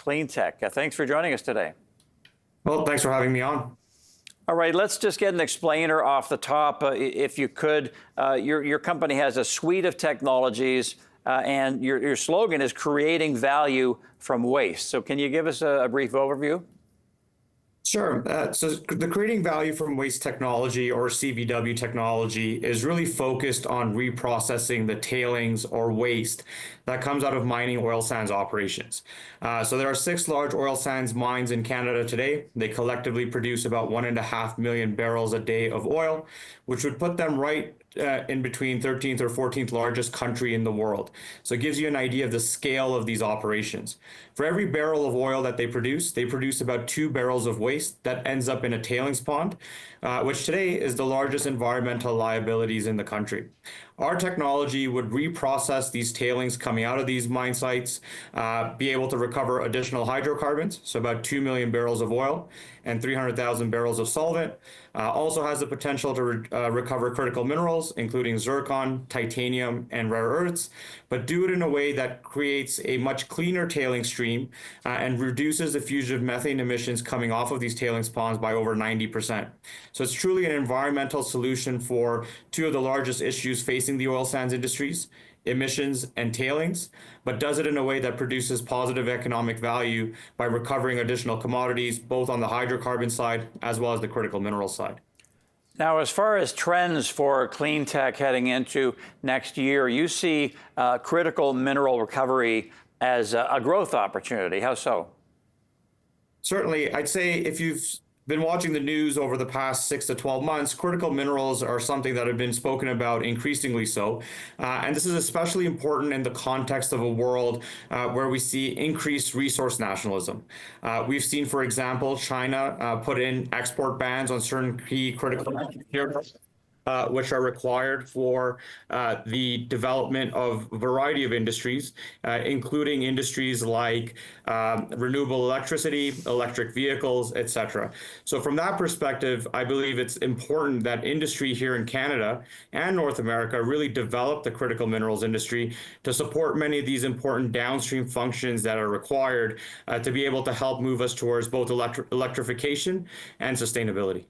CleanTech. Thanks for joining us today. Well, thanks for having me on. All right, let's just get an explainer off the top, if you could. Your company has a suite of technologies, and your slogan is creating value from waste. So can you give us a brief overview? Sure. So the creating value from waste technology, or CVW technology, is really focused on reprocessing the tailings or waste that comes out of mining oil sands operations. So there are 6 large oil sands mines in Canada today. They collectively produce about 1.5 million barrels a day of oil, which would put them right in between 13th or 14th largest country in the world. So it gives you an idea of the scale of these operations. For every barrel of oil that they produce about 2 barrels of waste that ends up in a tailings pond, which today is the largest environmental liabilities in the country. Our technology would reprocess these tailings coming out of these mine sites, be able to recover additional hydrocarbons, so about 2 million barrels of oil and 300,000 barrels of solvent. Also has the potential to recover critical minerals, including zircon, titanium, and rare earths, but do it in a way that creates a much cleaner tailing stream and reduces the fugitive methane emissions coming off of these tailings ponds by over 90%. So it's truly an environmental solution for 2 of the largest issues facing the oil sands industries, emissions and tailings, but does it in a way that produces positive economic value by recovering additional commodities, both on the hydrocarbon side as well as the critical mineral side. Now, as far as trends for clean tech heading into next year, you see critical mineral recovery as a growth opportunity. How so? Certainly, I'd say if you've been watching the news over the past 6 to 12 months, critical minerals are something that have been spoken about increasingly so. And this is especially important in the context of a world where we see increased resource nationalism. We've seen, for example, China put in export bans on certain key critical minerals, which are required for the development of a variety of industries, including industries like renewable electricity, electric vehicles, etc. So from that perspective, I believe it's important that industry here in Canada and North America really develop the critical minerals industry to support many of these important downstream functions that are required to be able to help move us towards both electrification and sustainability.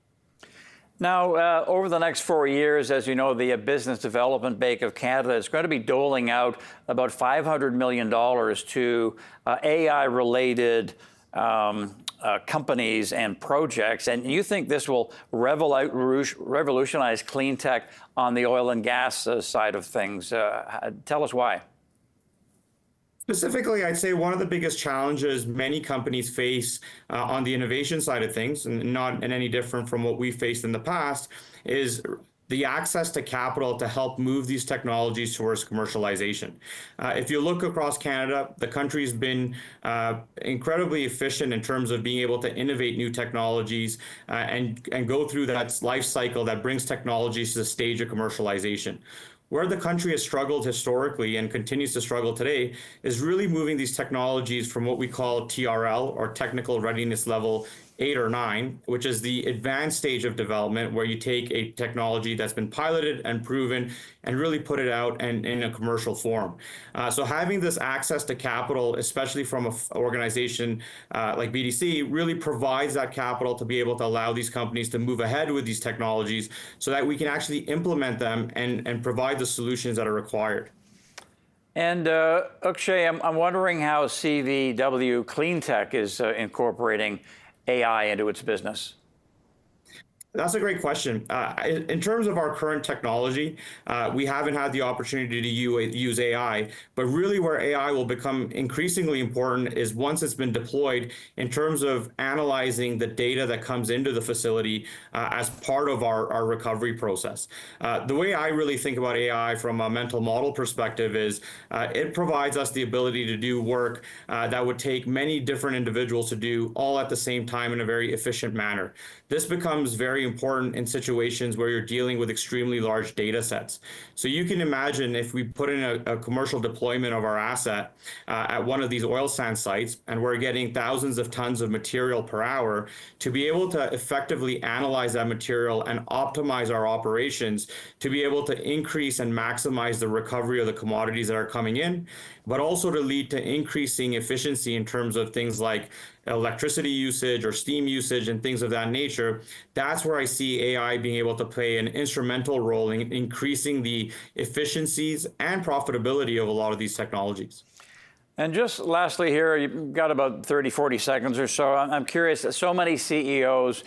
Now, over the next 4 years, as you know, the Business Development Bank of Canada is going to be doling out about $500 million to AI-related companies and projects. And you think this will revolutionize clean tech on the oil and gas side of things. Tell us why. Specifically, I'd say one of the biggest challenges many companies face on the innovation side of things, and not in any different from what we faced in the past, is the access to capital to help move these technologies towards commercialization. If you look across Canada, the country's been incredibly efficient in terms of being able to innovate new technologies and go through that life cycle that brings technologies to the stage of commercialization. Where the country has struggled historically and continues to struggle today is really moving these technologies from what we call TRL, or Technical Readiness Level 8 or 9, which is the advanced stage of development, where you take a technology that's been piloted and proven and really put it out and in a commercial form. So having this access to capital, especially from an organization like BDC, really provides that capital to be able to allow these companies to move ahead with these technologies so that we can actually implement them and provide the solutions that are required. And Akshay, I'm wondering how CVW CleanTech is incorporating AI into its business. That's a great question. In terms of our current technology, we haven't had the opportunity to use AI, but really where AI will become increasingly important is once it's been deployed in terms of analyzing the data that comes into the facility as part of our recovery process. The way I really think about AI from a mental model perspective is it provides us the ability to do work that would take many different individuals to do all at the same time in a very efficient manner. This becomes very important in situations where you're dealing with extremely large data sets. So you can imagine if we put in a commercial deployment of our asset at one of these oil sand sites, and we're getting thousands of tons of material per hour, to be able to effectively analyze that material and optimize our operations to be able to increase and maximize the recovery of the commodities that are coming in, but also to lead to increasing efficiency in terms of things like electricity usage or steam usage and things of that nature. That's where I see AI being able to play an instrumental role in increasing the efficiencies and profitability of a lot of these technologies. And just lastly here, you've got about 30, 40 seconds or so. I'm curious, so many CEOs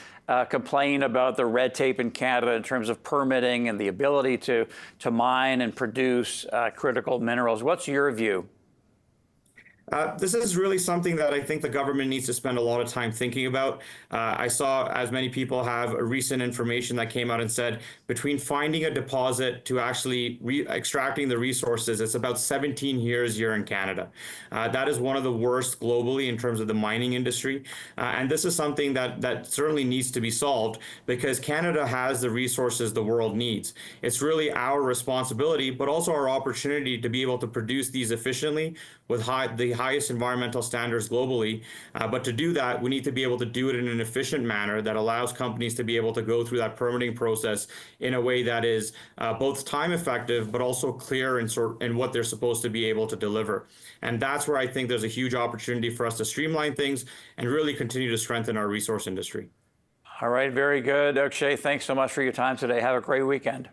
complain about the red tape in Canada in terms of permitting and the ability to mine and produce critical minerals. What's your view? This is really something that I think the government needs to spend a lot of time thinking about. I saw, as many people have, recent information that came out and said between finding a deposit to actually extracting the resources, it's about 17 years here in Canada. That is one of the worst globally in terms of the mining industry. And this is something that certainly needs to be solved because Canada has the resources the world needs. It's really our responsibility, but also our opportunity to be able to produce these efficiently with the highest environmental standards globally. But to do that, we need to be able to do it in an efficient manner that allows companies to be able to go through that permitting process in a way that is both time effective, but also clear in what they're supposed to be able to deliver. And that's where I think there's a huge opportunity for us to streamline things and really continue to strengthen our resource industry. All right, very good. Akshay, thanks so much for your time today. Have a great weekend.